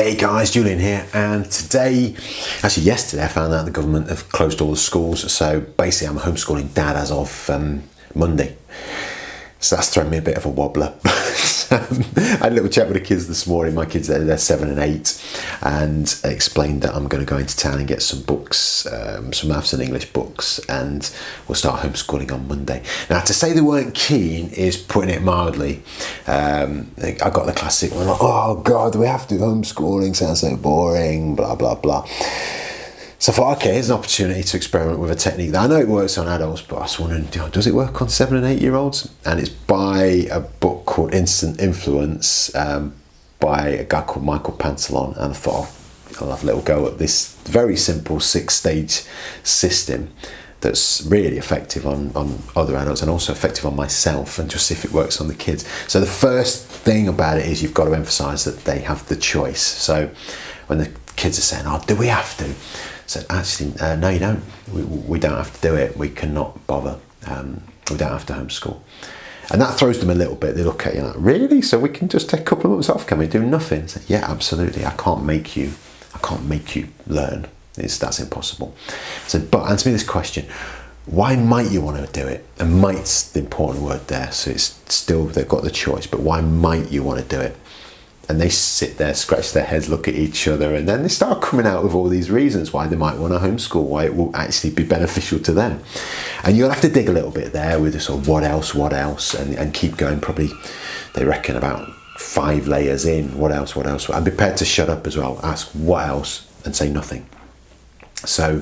Hey guys, Julian here, and yesterday I found out the government have closed all the schools, so basically I'm a homeschooling dad as of Monday. So that's thrown me a bit of a wobbler. I had a little chat with the kids this morning. My kids, they're 7 and 8, and I explained that I'm going to go into town and get some books, some maths and English books, and we'll start homeschooling on Monday. Now, to say they weren't keen is putting it mildly. I got the classic one, like, oh God, we have to do homeschooling, sounds so boring, blah, blah, blah. So I thought, okay, here's an opportunity to experiment with a technique that I know it works on adults, but I was wondering, does it work on 7 and 8 year olds? And it's by a book called Instant Influence by a guy called Michael Pantalon. And I thought, I'll have a little go at this very simple 6-stage system that's really effective on other adults and also effective on myself, and just see if it works on the kids. So the first thing about it is you've got to emphasize that they have the choice. So when the kids are saying, oh, do we have to? So actually, no, you don't. We don't have to do it. We cannot bother. We don't have to homeschool. And that throws them a little bit. They look at you like, really? So we can just take a couple of months off? Can we do nothing? So, yeah, absolutely. I can't make you learn. That's impossible. So, but answer me this question. Why might you want to do it? And might's the important word there. So it's still, they've got the choice, but why might you want to do it? And they sit there, scratch their heads, look at each other, and then they start coming out with all these reasons why they might want to homeschool, why it will actually be beneficial to them. And you'll have to dig a little bit there with the sort of what else, and keep going. Probably, they reckon about 5 layers in. What else? I'm prepared to shut up as well. Ask what else and say nothing. So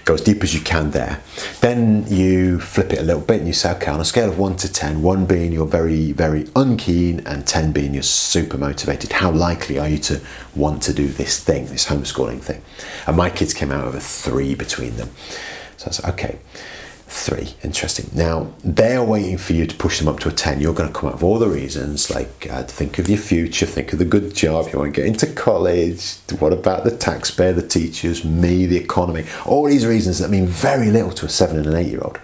go as deep as you can there. Then you flip it a little bit and you say, okay, on a scale of 1 to 10, 1 being you're very, very unkeen and 10 being you're super motivated, how likely are you to want to do this thing, this homeschooling thing? And my kids came out with a 3 between them. So I was like, okay, 3, interesting. Now, they're waiting for you to push them up to a 10. You're going to come up with all the reasons, like think of your future, think of the good job, you want to get into college, what about the taxpayer, the teachers, me, the economy, all these reasons that mean very little to a 7 and an 8 year old.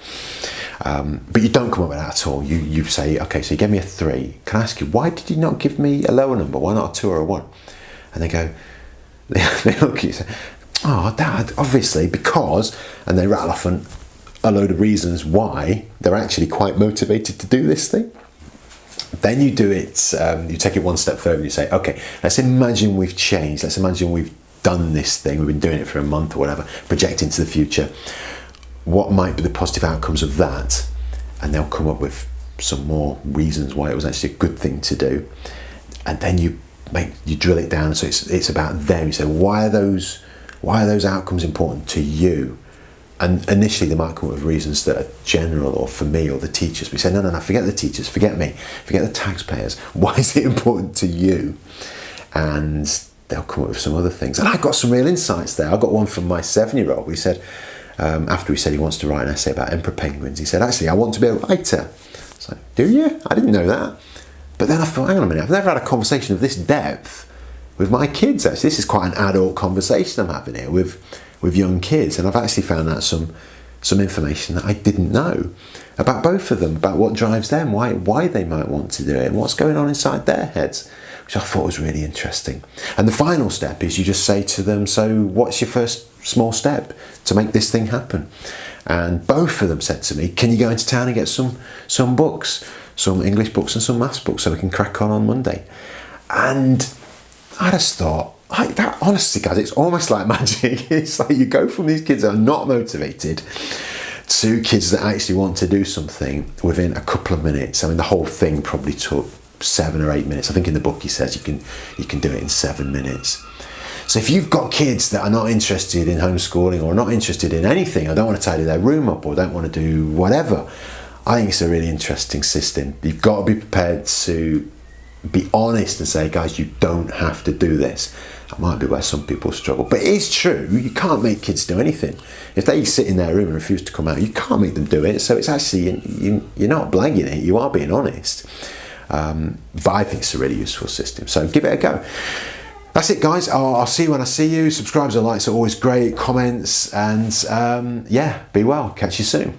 But you don't come up with that at all. You say, okay, so you gave me a 3. Can I ask you, why did you not give me a lower number? Why not a 2 or a 1? And they go, they look at you and say, oh, Dad, obviously, because, and they rattle off a load of reasons why they're actually quite motivated to do this thing. Then you do it, you take it one step further and you say, okay, let's imagine we've changed. Let's imagine we've done this thing. We've been doing it for a month or whatever, project into the future. What might be the positive outcomes of that? And they'll come up with some more reasons why it was actually a good thing to do. And then you drill it down. So it's about them. You say, why are those outcomes important to you? And initially they might come up with reasons that are general, or for me, or the teachers. We say, no, forget the teachers, forget me, forget the taxpayers. Why is it important to you? And they'll come up with some other things. And I got some real insights there. I got one from my 7-year-old. We said, after he said he wants to write an essay about emperor penguins, he said, actually, I want to be a writer. It's like, do you? I didn't know that. But then I thought, hang on a minute, I've never had a conversation of this depth with my kids, actually. This is quite an adult conversation I'm having here with young kids, and I've actually found out some information that I didn't know about both of them, about what drives them, why they might want to do it, and what's going on inside their heads, which I thought was really interesting. And the final step is you just say to them, so what's your first small step to make this thing happen? And both of them said to me, can you go into town and get some books, some English books and some maths books, so we can crack on Monday? And I just thought, that, honestly, guys, it's almost like magic. It's like you go from these kids that are not motivated to kids that actually want to do something within a couple of minutes. I mean, the whole thing probably took 7 or 8 minutes. I think in the book he says you can do it in 7 minutes. So if you've got kids that are not interested in homeschooling or not interested in anything, or don't want to tidy their room up, or don't want to do whatever, I think it's a really interesting system. You've got to be prepared to be honest and say, guys, you don't have to do this. That might be where some people struggle, but it is true. You can't make kids do anything. If they sit in their room and refuse to come out, you can't make them do it. So it's actually, you're not blagging it, you are being honest. But I think it's a really useful system, so give it a go. That's it, guys. I'll see you when I see you. Subscribes and likes are always great, comments, and yeah, be well. Catch you soon.